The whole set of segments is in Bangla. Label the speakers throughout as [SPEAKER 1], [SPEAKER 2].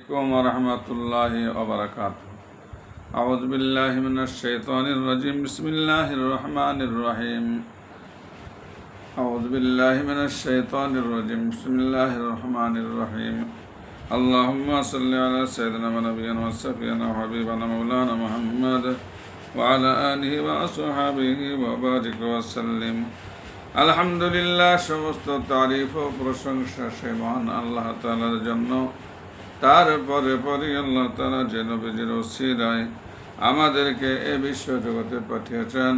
[SPEAKER 1] ورحمة الله وبركاته. أعوذ بالله من الشيطان الرجيم. بسم الله الرحمن الرحيم. أعوذ بالله من الشيطان الرجيم. بسم الله الرحمن الرحيم. اللهم صل على سيدنا ونبينا وشفيعنا وحبيبنا مولانا محمد وعلى آله وأصحابه وبارك وسلم. আলহামদুলিল্লাহ, সমস্ত তারিফ ও প্রশংসা সে মহান আল্লাহ তাআলার জন্য। তারপরে আল্লাহ তাআলা যে নবীজির ওসিলায় আমাদেরকে এ বিশ্ব জগতে পাঠিয়েছেন,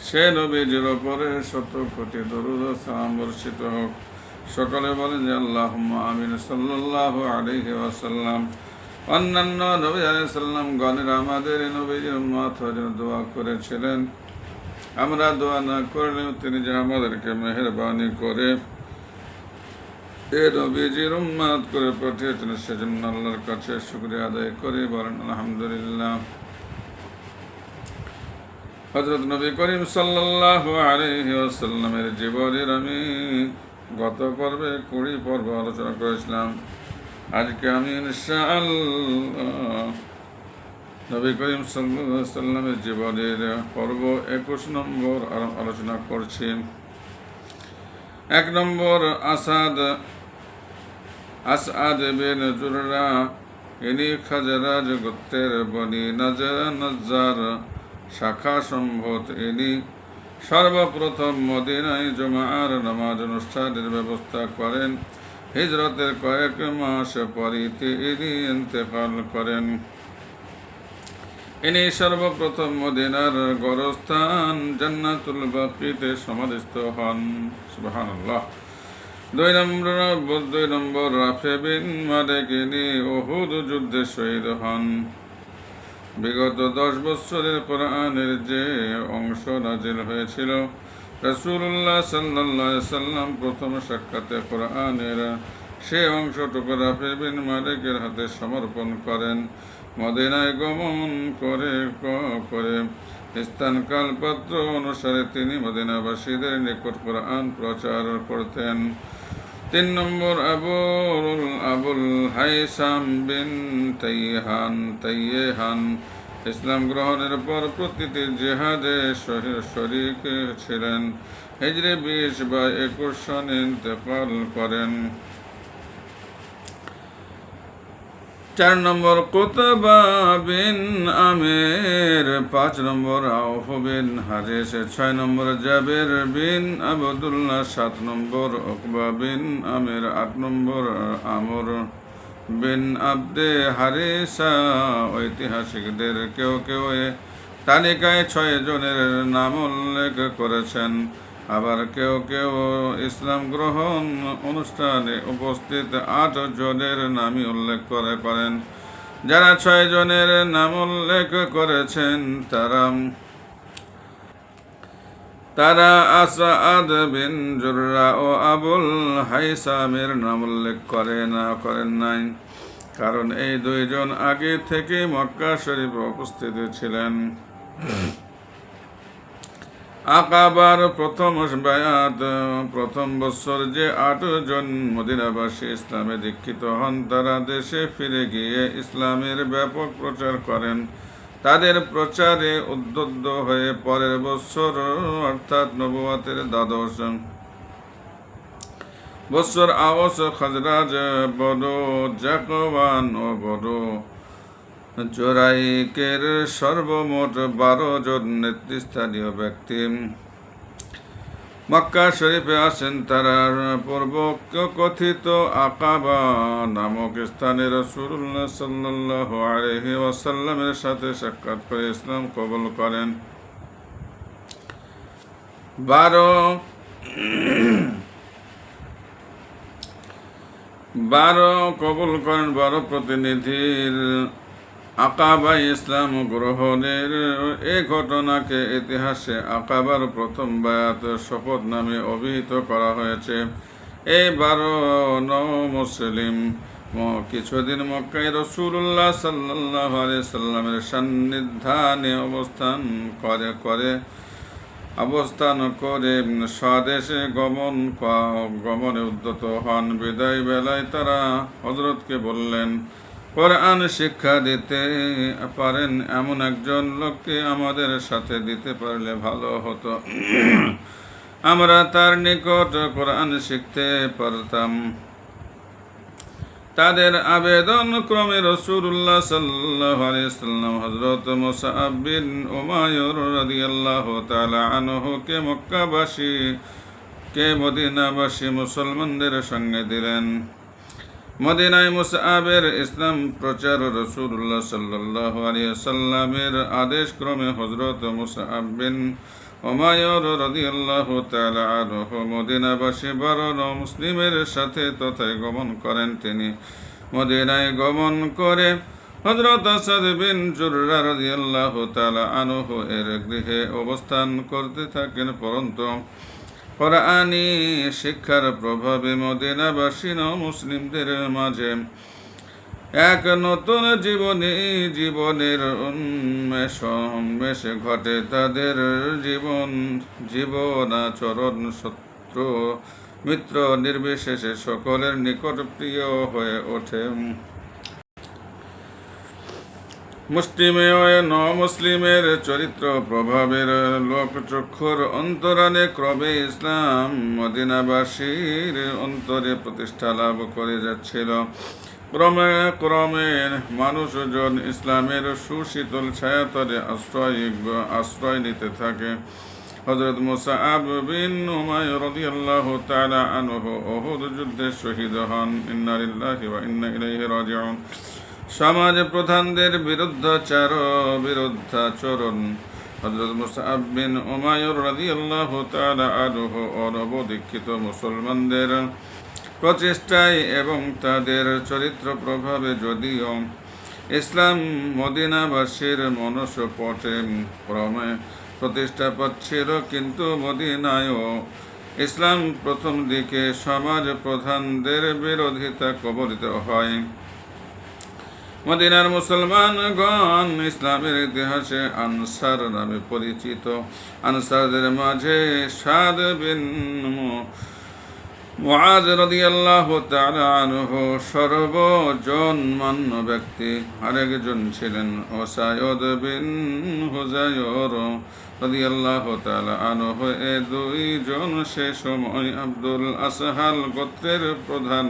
[SPEAKER 1] সে নবীজির ওপরে শত কোটি দরুদ ও সালাম বর্ষিত হোক। সকলে বলেন যে আল্লাহুম্মা আমিন। সাল্লাল্লাহু আলাইহি ওয়াসাল্লাম। অন্যান্য নবী আলাইহিস সালাম গণের আমাদের নবীজির উম্মত হওয়ার জন্য দোয়া করেছিলেন। আমরা দোয়া না করলেও তিনি যে আমাদেরকে মেহেরবানি করে এ নবীজির উম্মত করে পাঠিয়েছেন, সেজন্য আল্লাহর কাছে শুকরিয়া আদায় করি। বলেন আলহামদুলিল্লাহ। হযরত নবী করিম সাল্লাল্লাহু আলাইহি ওয়াসাল্লামের জীবনের আমি গত পর্বে 20 পর্ব আলোচনা করেছিলাম। আজকে আমি ইনশাআল্লাহ নবী করিম সাল্লাল্লাহু আলাইহি ওয়াসাল্লামের জীবনের পর্ব 21 নম্বর আলোচনা করছি। 1 নম্বর আসআদ বিন জুররা। ইনি খাজরাজ গোত্রের বনি নজ্জার শাখা সম্ভূত। ইনি সর্বপ্রথম মদিনায় জুমার নামাজ অনুষ্ঠানের ব্যবস্থা করেন। হিজরতের কয়েক মাস পরই তিনি ইন্তেকাল করেন। ইনি সর্বপ্রথম মদিনার গোরস্থান জান্নাতুল বাকিতে সমাধিস্থ হন। সুবহানাল্লাহ। 2 নম্বর রাফে বিন মালিক। ইনি উহুদ যুদ্ধে শহীদ হন। বিগত 10 বছরের কোরআনের যে অংশ নাজিল হয়েছিল, রাসূলুল্লাহ সাল্লাল্লাহু আলাইহি সাল্লাম প্রথম সাক্ষাতে কোরআনের সে অংশটুকু রাফে বিন মালিকের হাতে সমর্পণ করেন। মদিনায় গমন করে স্থানকাল পাত্র অনুসারে তিনি মদিনাবাসীদের নিকট কোরআন প্রচার করতেন। 3 নম্বর আবুল হাইসাম বিন তাইয়েহান। ইসলাম গ্রহণের পর প্রতিটি জিহাদে শরীক ছিলেন। হিজরি 20 বা 21 সনে ইন্তেকাল করেন। 4 নম্বর কুতবা বিন আমির। 5 নম্বর আউফ বিন হারিস। 6 নম্বর জাবের বিন আবদুল্লাহ। 7 নম্বর উকবা বিন আমির। 8 নম্বর আমর বিন আবদে হারিসা। ঐতিহাসিকদের কেউ কেউ এ তালিকায় 6 জনের নাম উল্লেখ করেছেন, আবার কেউ কেউ ইসলাম গ্রহণ অনুষ্ঠানে উপস্থিত 8 জনের নামই উল্লেখ করেন। যারা 6 জনের নাম উল্লেখ করেছেন তারা আসআদ বিন জুররা ও আবুল হাইসামের নাম উল্লেখ করেন নাই, কারণ এই 2 জন আগে থেকে মক্কা শরীফে উপস্থিত ছিলেন। আকাবার প্রথম বায়াত। প্রথম বছর যে 8 জন মদিনাবাসী ইসলামে দীক্ষিত হন, তারা দেশে ফিরে গিয়ে ইসলামের ব্যাপক প্রচার করেন। তাদের প্রচারে উদ্বুদ্ধ হয়ে পরের বছর অর্থাৎ নবুয়তের 12 বছর আওস, খাজরাজ, বনু জাকওয়ান ও বনু জোরাইকের সর্বমোট 12 জন নেতৃস্থানীয় ব্যক্তি মক্কা শরীফে আসেন। তারা পূর্ব কথিত আকাবা নামক স্থানে রাসূলুল্লাহ সাল্লাল্লাহু আলাইহি ওয়াসাল্লামের সাথে সাক্ষাৎ করে ইসলাম কবুল করেন। 12 প্রতিনিধির আকাবায় ইসলাম গ্রহণের এ ঘটনাকে ইতিহাসে আকাবার প্রথম বায়াত শপথ নামে অভিহিত করা হয়েছে। এই 12 মুসলিম কিছুদিন মক্কায় রাসূলুল্লাহ সাল্লাল্লাহু আলাইহি সাল্লামের সান্নিধ্যে অবস্থান করে স্বদেশে গমনে উদ্যত হন। বিদায় বেলায় তারা হযরতকে বললেন, কোরআন শিক্ষা দিতে পারেন এমন একজন লোককে আমাদের সাথে দিতে পারলে ভালো হতো। আমরা তার নিকট কোরআন শিখতে পারতাম। তাদের আবেদন ক্রমে রাসূলুল্লাহ সাল্লাল্লাহু আলাইহি ওয়াসাল্লাম হযরত মুসআব বিন উমাইর রাদিয়াল্লাহু তাআলা আনহুকে মদিনাবাসী মুসলমানদের সঙ্গে দিলেন। মদিনায় মুসআবের ইসলাম প্রচার রাসূলুল্লাহ সাল্লাল্লাহু আলাইহি ওয়াসাল্লামের আদেশ ক্রমে হযরত মুসআব বিন উমাইর রাদিয়াল্লাহু তাআলা আনহু মদিনাবাসী 12 মুসলিমের সাথে তথায় গমন করেন। তিনি মদিনায় গমন করে হযরত আসাদ বিন জুররা রাদিয়াল্লাহু তাআলা আনহু এর গৃহে অবস্থান করতে থাকেন। পরন্তু কোরআনী শিক্ষার প্রভাবে মদিনাবাসী মুসলিমদের মাঝে এক নতুন জীবনের উন্মেষ ঘটে। তাদের জীবনাচরণ শত্রু মিত্র নির্বিশেষে সকলের নিকট প্রিয় হয়ে ওঠে। মুসলিমে ও মুসলিমের চরিত্র প্রভাবের লোকচক্ষুর অন্তরালে ক্রমে ইসলাম মদিনাবাসীর অন্তরে প্রতিষ্ঠা লাভ করে যাচ্ছিল। ক্রমে ক্রমে মানুষজন ইসলামের সুশীতল ছায়াতলে আশ্রয় নিতে থাকে। হযরত মুসআব বিন উমাইর রাদিয়াল্লাহু তাআলা আনহু উহুদ যুদ্ধে শহীদ হন। ইন্না লিল্লাহি ওয়া ইন্না ইলাইহি রাজিউন। সমাজ প্রধানদের বিরুদ্ধাচরণ হযরত মুসআব বিন উমাইর রাদিয়াল্লাহু তাআলা আনহু অনবদীক্ষিত মুসলমানদের প্রচেষ্টায় এবং তাদের চরিত্র প্রভাবে যদিও ইসলাম মদিনাবাসীর মনস্পটে ক্রমে প্রতিষ্ঠা পাচ্ছিল, কিন্তু মদিনায়ও ইসলাম প্রথম দিকে সমাজ প্রধানদের বিরোধিতা কবলিত হয়। মদিনার মুসলমানগণ ইসলামের ইতিহাসে আনসার নামে পরিচিত। আনসারদের মাঝে সাদ বিন মুআজ রাদিয়াল্লাহু তাআলা আনহু সর্বজনমান্য ব্যক্তি। আরেকজন ছিলেন উসাইদ বিন হুযায়র রাদিয়াল্লাহু তাআলা আনহু। এ দুইজন সে সময় আব্দুল আসহাল গোত্রের প্রধান।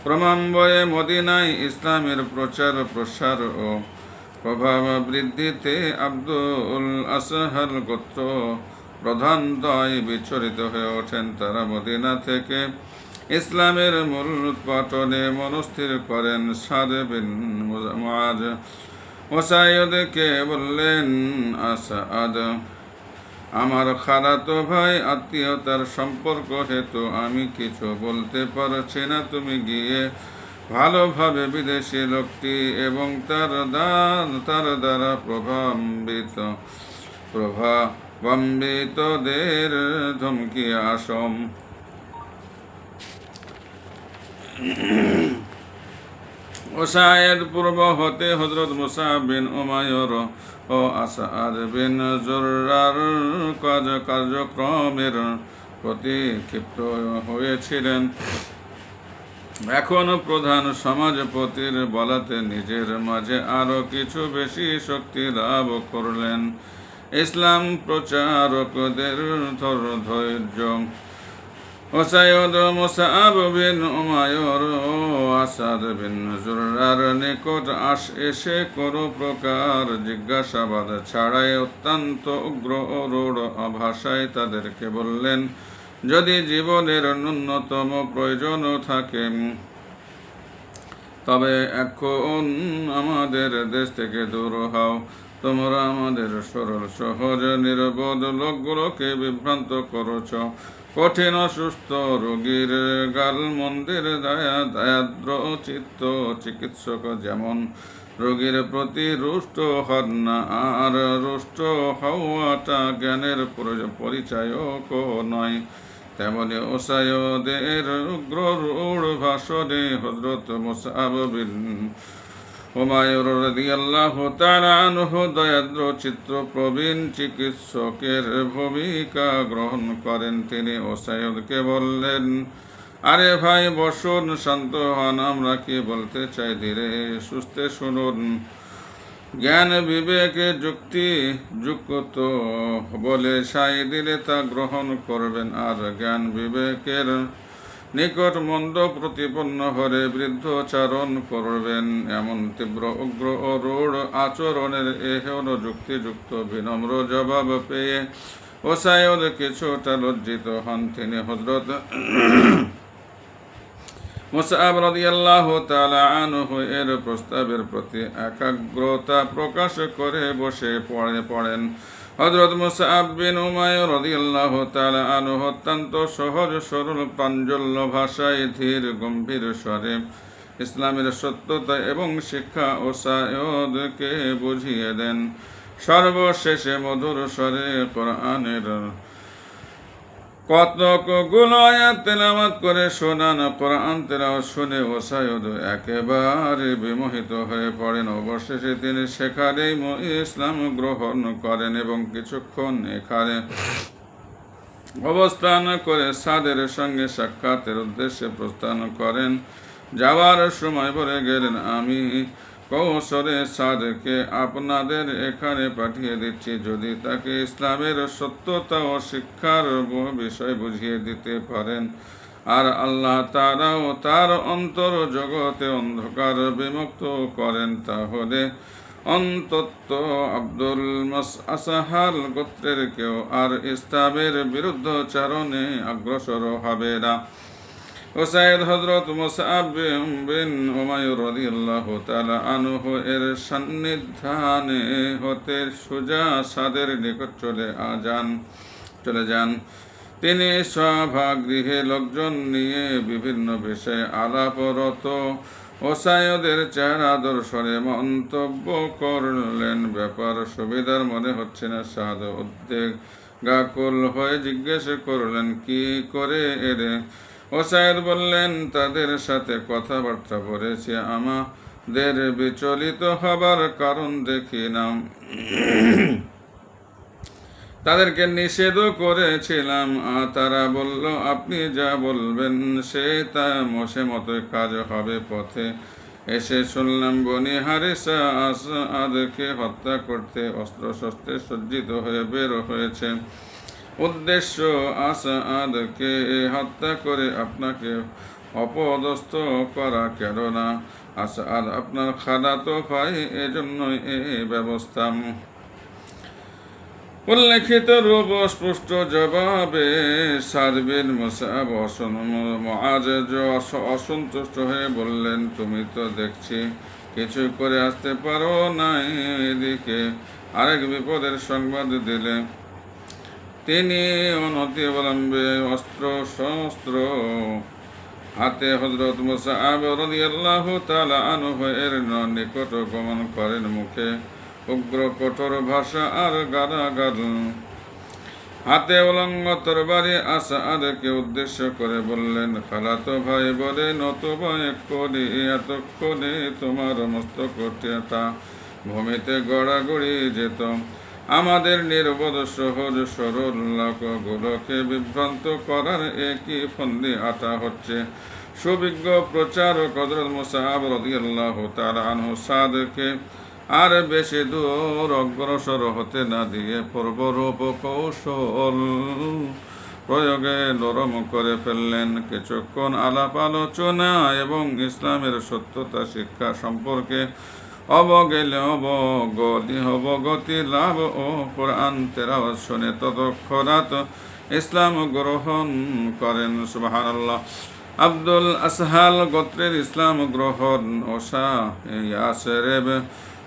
[SPEAKER 1] ক্রমান্বয়ে মদিনায় ইসলামের প্রচার প্রসার ও প্রভাব বৃদ্ধিতে আব্দুল আসহাল গোত্র প্রধান দয় বিচলিত হয়ে ওঠেন। তারা মদিনা থেকে ইসলামের মূল উৎপাটনে মনস্থির করেন। সাদ বিন মুআজ উসাইদকে বললেন, আসাদ, আমার খালাতো ভাই, আত্মীয়তার সম্পর্ক হেতু আমি কিছু বলতে পারছি না। তুমি গিয়ে ভালোভাবে বিদেশি লোকটি এবং তার দ্বারা প্রভাবান্বিতদের ধমকি আসম। উসাইদ পূর্ব হতে হযরত মুসআব বিন উমাইর ও আসাদ বিন জুররার কার্যক্রমের প্রতি ক্ষিপ্ত হয়েছিলেন। এখন প্রধান সমাজপতির বলাতে নিজের মাঝে আরো কিছু বেশি শক্তি লাভ করলেন। ইসলাম প্রচারকদের ধৈর্য উসাইদ মুসআব বিন উমাইর ও আসাদ বিন জুররার নিকট এসে কোনো প্রকার জিজ্ঞাসাবাদ ছাড়াই অত্যন্ত উগ্র ও রূঢ় ভাষায় তাদেরকে বললেন, যদি জীবনের ন্যূনতম প্রয়োজন থাকে তবে এখন আমাদের দেশ থেকে দূর হও। তোমরা আমাদের সরল সহজ নির্বোধ লোকগুলোকে বিভ্রান্ত করছ। কঠিন অসুস্থ রোগীর গালমন্দের দায়াদ্র চিত্ত চিকিৎসক যেমন রোগীর প্রতি রুষ্ট হন না, আর রুষ্ট হওয়াটা জ্ঞানের পরিচায়ক নয়, তেমনি উসাইদের উগ্র রূঢ় ভাষণে হযরত মুসআব বিন উমাইর রাদিয়াল্লাহু তাআলা আনহু দয়াদ্র চিত্র প্রবীণ চিকিৎসকের ভূমিকা গ্রহণ করেন। তিনি উসাইদকে বললেন, আরে ভাই বসুন, শান্ত হন, আমরা কি বলতে চাই ধীরে সুস্থে শুনুন। জ্ঞান বিবেকে যুক্তি যুক্ত বলে সাই দিলে তা গ্রহণ করবেন, আর জ্ঞান বিবেকের নিকট মন্দ প্রতিপন্ন হলে বৃদ্ধচারণ করবেন। এমন তীব্র উগ্র ও রূঢ় আচরণের এহেন যুক্তিযুক্ত বিনম্র জবাব পেয়ে ওসায়দ কিছুটা লজ্জিত হন। তিনি হযরত মুসআব রাদিয়াল্লাহু তাআলা আনহু এর প্রস্তাবের প্রতি একাগ্রতা প্রকাশ করে বসে পড়েন। হযরত মুসআব বিন উমাইর রাদিয়াল্লাহু তাআলা আনহু অত্যন্ত সহজ সরল প্রাঞ্জল ভাষায় ধীর গম্ভীর স্বরে ইসলামের সত্যতা এবং শিক্ষা ওসায়দকে বুঝিয়ে দেন। সর্বশেষে মধুর স্বরে কোরআনের কতকগুলো আয়াত তেলাওয়াত করে শোনান। কোরআন তেলাওয়াত শুনে ওসায়দ একেবারে বিমোহিত হয়ে পড়েন। অবশেষে তিনি সেখানেই ইসলাম গ্রহণ করেন এবং কিছুক্ষণ এখানে অবস্থান করে সাদের সঙ্গে সাক্ষাতের উদ্দেশ্যে প্রস্থান করেন। যাওয়ার সময় বলে গেলেন, আমি কৌশলে সাদকে আপনাদের এখানে পাঠিয়ে দিচ্ছি, যদি তাকে ইসলামের সত্যতা ও শিক্ষার বিষয় বুঝিয়ে দিতে পারেন, আর আল্লাহ তারাও তার অন্তর জগতে অন্ধকার বিমুক্ত করেন, তাহলে অন্তত আব্দুল আসাহাল গোত্রের কেউ আর ইসলামের বিরুদ্ধচারণে অগ্রসর হবে না। ওসাইদ হযরত মুসআব বিন উমাইর রাদিয়াল্লাহু তাআলা আনহু এর সান্নিধ্যানে হতে সোজা সাদের নিকট চলে যান। তিনি সভাগৃহে লোকজন নিয়ে বিভিন্ন বিষয়ে আলাপরত। ওসায়দের চেহারা দর্শনে মন্তব্য করলেন, ব্যাপার সুবিধার মনে হচ্ছে না। সাদ উদ্বেগাকুল হয়ে জিজ্ঞেস করলেন, কি করে এরে? ওসায়দ বললেন, তাদের সাথে কথাবার্তা বলেছি, আমাদের বিচলিত হবার কারণ দেখি না। তাদেরকে নিষেধও করেছিলাম, তারা বলল, আপনি যা বলবেন সে মতোই কাজ হবে। পথে এসে শুনলাম বনি হারিসা আসাদকে হত্যা করতে অস্ত্রশস্ত্রে সজ্জিত হয়ে বের হয়েছে। উদ্দেশ্য আসাদকে হত্যা করে আপনাকে অপদস্থ করা, কেননা আসাদ আপনার খালাতো ভাই, এজন্যই এই ব্যবস্থা। উল্লেখিত রূপ স্পষ্ট জবাবে সাদ বিন মুসআব অসন্তুষ্ট হয়ে বললেন, তুমি তো দেখছি কিছু করে আসতে পারো না, এদিকে আরেক বিপদের সংবাদ দিলে। তিনি অনতিবিলম্বে অস্ত্র হাতে হযরত মুসআব রাদিয়াল্লাহু তাআলা আনহু এর নিকট গমন করেন। মুখে উগ্র কঠোর ভাষা আর গালাগাল, হাতে উলঙ্গ তরবারি আসাদকে উদ্দেশ্য করে বললেন, খালাতো ভাই বলে নতুবা এতক্ষণে তোমার মস্তকটা ভূমিতে গড়াগড়ি যেত। আমাদের নির্বোধ সহজ সরল লোকগুলোকে বিভ্রান্ত করার একই ফন্দি আটা হচ্ছে। সুবিজ্ঞ প্রচারক হযরত মুসআব রাদিয়াল্লাহু তাআলা আনহু সাদকে আর বেশি দূর অগ্রসর হতে না দিয়ে পূর্বরূপ কৌশল প্রয়োগে নরম করে ফেললেন। কিছুক্ষণ আলাপ আলোচনা এবং ইসলামের সত্যতা শিক্ষা সম্পর্কে অবগতি লাভ ও কোরআন তেলাওয়াত শুনে তৎক্ষণাৎ ইসলাম গ্রহণ করেন। সুবহানাল্লাহ। আব্দুল আসহাল গোত্রের ইসলাম গ্রহণ ওসা ইয়াসেরেব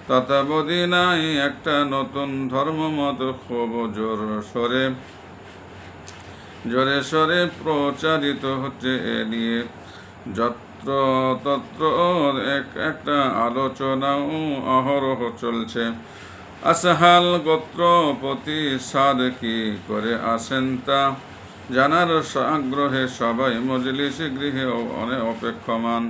[SPEAKER 1] তথা মদিনায় একটা নতুন ধর্মমত খুব জোরে সরে প্রচারিত হচ্ছে। এ নিয়ে তত্র একটা আলোচনাও অহরহ চলছে। আসহাল গোত্রপতি সাদ কি করে আসেন তা জানার আগ্রহে সবাই মজলিস গৃহে অপেক্ষমান।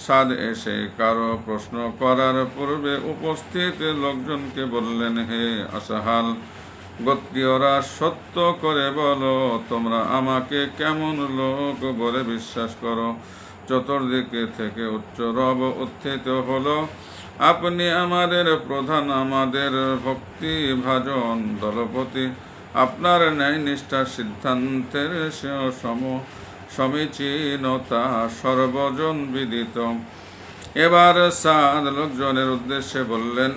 [SPEAKER 1] সাদ এসে কারো প্রশ্ন করার পূর্বে উপস্থিত লোকজনকে বললেন, হে আসহাল গোত্রীয়রা সত্য করে বলো, তোমরা আমাকে কেমন লোক বলে বিশ্বাস করো? চতুর্দিকে থেকে উচ্চ রব উত্থিত হলো, আপনি আমাদের প্রধান, আমাদের ভক্তিভাজন দলপতি। আপনার ন্যায় নিষ্ঠা, সিদ্ধান্তের সমীচীনতা সর্বজন বিদিত। এবার সাদ লোকজনের উদ্দেশ্যে বললেন,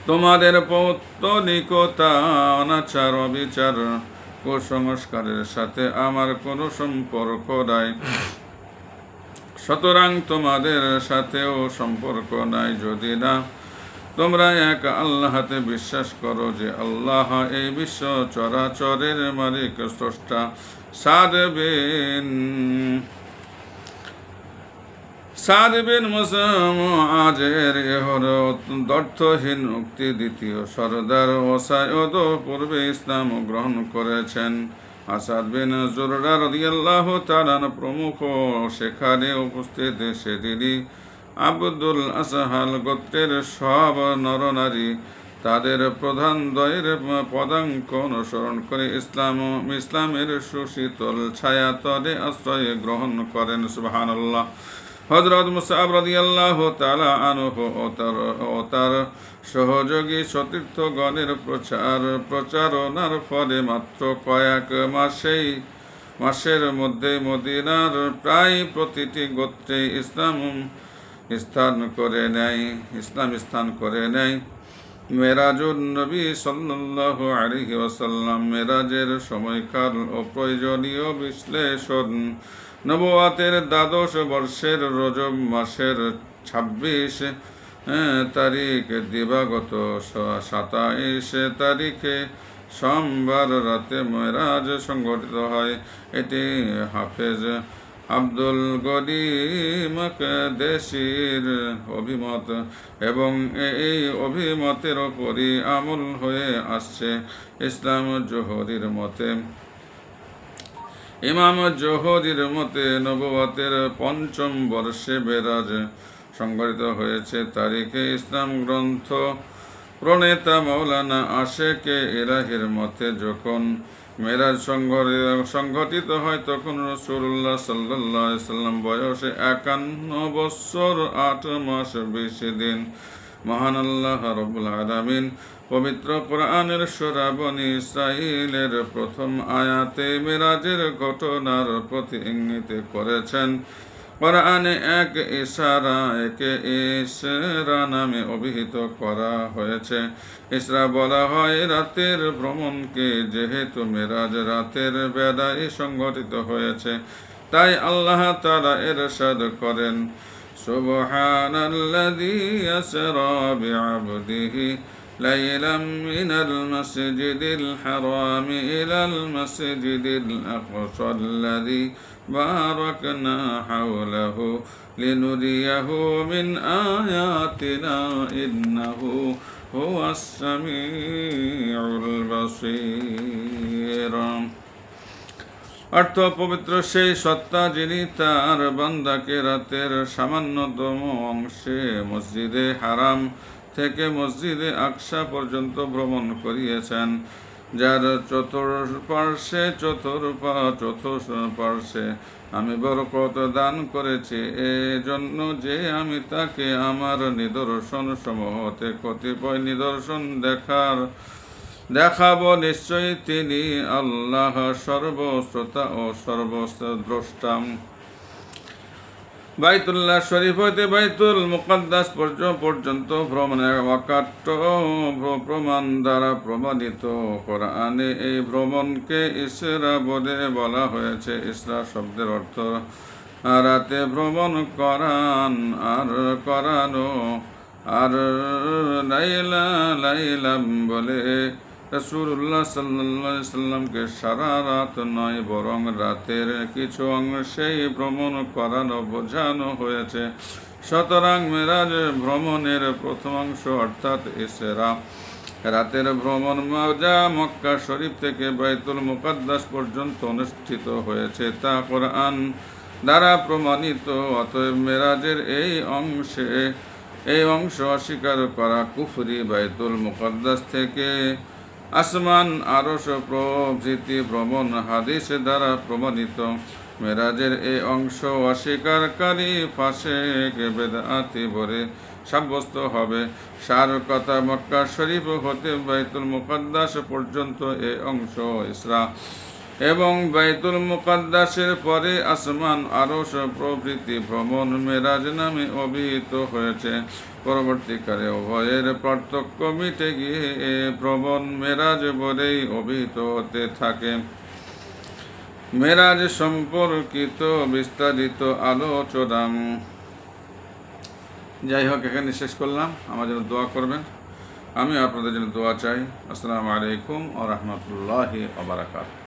[SPEAKER 1] তোমাদের পৌত্তলিকতা, অনাচার, অবিচার, কুসংস্কারের সাথে আমার কোনো সম্পর্ক নাই, সুতরাং তোমাদের সাথেও সম্পর্ক নাই, যদি না তোমরা এক আল্লাহতে বিশ্বাস করো যে আল্লাহ এই বিশ্ব চরাচরের মালিক, স্রষ্টা। সাদ বিন মুআজের অর্থহীন উক্তি দ্বিতীয় সরদার ওসায়দ পূর্বে ইসলাম গ্রহণ করেছেন। আসাদ বিন জুররা রাদিয়াল্লাহু তাআলা প্রমুখ সেখানে উপস্থিত। সেদিনই আব্দুল আসহাল গোত্রের সব নরনারী তাদের প্রধান দ্বয়ের পদাঙ্ক অনুসরণ করে ইসলামের সুশীতল ছায়াতলে আশ্রয় গ্রহণ করেন। সুবহানাল্লাহ। হযরত মুসআব রাদিয়াল্লাহু তাআলা আনহু ও তার সহযোগী সতীর্থগণের প্রচারণার ফলে মাত্র কয়েক মাসের মধ্যে মদিনার প্রায় প্রতিটি গোত্রে ইসলাম স্থান করে নেয়। মেরাজুন নবী সাল্লাল্লাহু আলাইহি ওয়াসাল্লাম, মেরাজের সময়কাল ও প্রয়োজনীয় বিশ্লেষণ। নবুয়াতের ১২ বর্ষের রজব মাসের ২৬ তারিখ দিবাগত ২৭ তারিখে সোমবার রাতে মেরাজ সংঘটিত হয়। এটি হাফেজ আব্দুল গনি মাকদেশীর অভিমত এবং এই অভিমতের ওপরই আমল হয়ে আসছে। ইসলাম জোহরির মতে, ইমাম জোহরির মতে নবুয়াতের ৫ম বর্ষে মেরাজ সংঘটিত হয়েছে। তারিখে ইসলাম গ্রন্থ প্রণেতা মাওলানা আশেকে ইলাহির মতে যখন মেরাজ সংঘটিত হয় তখন রাসূলুল্লাহ সাল্লাল্লাহু আলাইহি সাল্লাম বয়সে ৫১ বছর ৮ মাস ২০ দিন। মহান আল্লাহ রাব্বুল আলামিন পবিত্র কোরআনের সূরা বনী ইসরাঈলের প্রথম আয়াতে মেরাজের ঘটনার প্রতি ইঙ্গিত করেছেন। কোরআনে একে ইসরা নামে অভিহিত করা হয়েছে। ইসরা বলা হয় রাতের ভ্রমণকে, যেহেতু মেরাজ রাতের বেলায় সংঘটিত হয়েছে তাই আল্লাহ তাআলা ইরশাদ করেন, সুবহানাল্লাযী আসরা বিআবদিহি লাইলাম মিনাল মাসজিদিল হারামি ইলাল মাসজিদিল আকসাল্লাযী বারাকনা হাওলাহু লিনুরিয়াহু মিন আয়াতিনা ইন্নাহু হুয়াস সামিউল বাসীর। অর্থ, পবিত্র সেই সত্তা যিনি তার বান্দাকে রাতের সামান্যতম অংশে মসজিদে হারাম থেকে মসজিদে আকসা পর্যন্ত ভ্রমণ করিয়েছেন, যার চতুর্পার্শ্বে আমি বরকত দান করেছি, এজন্য যে আমি তাকে আমার নিদর্শন সমূহ হতে কতিপয় নিদর্শন দেখাবো। নিশ্চয়ই তিনি আল্লাহ সর্বশ্রোতা ও সর্বদ্রষ্টা। বাইতুল্লাহ শরীফ হইতে বাইতুল মুকাদ্দাস পর্যন্ত ভ্রমণের অকাট্য প্রমাণ দ্বারা প্রমাণিত। কোরআনে এই ভ্রমণকে ইসরা বলে বলা হয়েছে। ইসরা শব্দের অর্থ রাতে ভ্রমণ করানো, আর লাইলাম বলে রাসূলুল্লাহ সাল্লাল্লাহু আলাইহি সাল্লামকে সারা রাত নয় বরং রাতের কিছু অংশেই ভ্রমণ করানো বোঝানো হয়েছে। সুতরাং মেরাজ ভ্রমণের প্রথম অংশ অর্থাৎ ইসরা রাতের ভ্রমণ যা মক্কা শরীফ থেকে বাইতুল মুকাদ্দাস পর্যন্ত অনুষ্ঠিত হয়েছে তা কোরআন দ্বারা প্রমাণিত। অতএব মেরাজের এই অংশে এই অংশ অস্বীকার করা কুফরি বাইতুল মুকদ্দাস থেকে আসমান আরশ প্রভৃতি ভ্রমণ হাদিস দ্বারা প্রমাণিত। মেরাজের এই অংশ অস্বীকারী ফাসেক বেদাতি বলে সাব্যস্ত হবে। সার কথা, মক্কা শরীফ হতে বাইতুল মুকদ্দাস পর্যন্ত এই অংশ ইসরা এবং বাইতুল মুকদ্দাসের পরে আসমান আরশ প্রভৃতি ভ্রমণ মেরাজ নামে অভিহিত হয়েছে। পরবর্তীকালে উভয়ের পার্থক্য মিটে গিয়ে এ ভ্রমণ মেরাজ বলেই অভিহিত হতে থাকে। মেরাজ সম্পর্কিত বিস্তারিত আলোচনা। যাই হোক, এখানে শেষ করলাম। আমার জন্য দোয়া করবেন, আমি আপনাদের জন্য দোয়া চাই। আসসালামু আলাইকুম ওয়া রাহমাতুল্লাহি ওয়া বারাকাতুহু।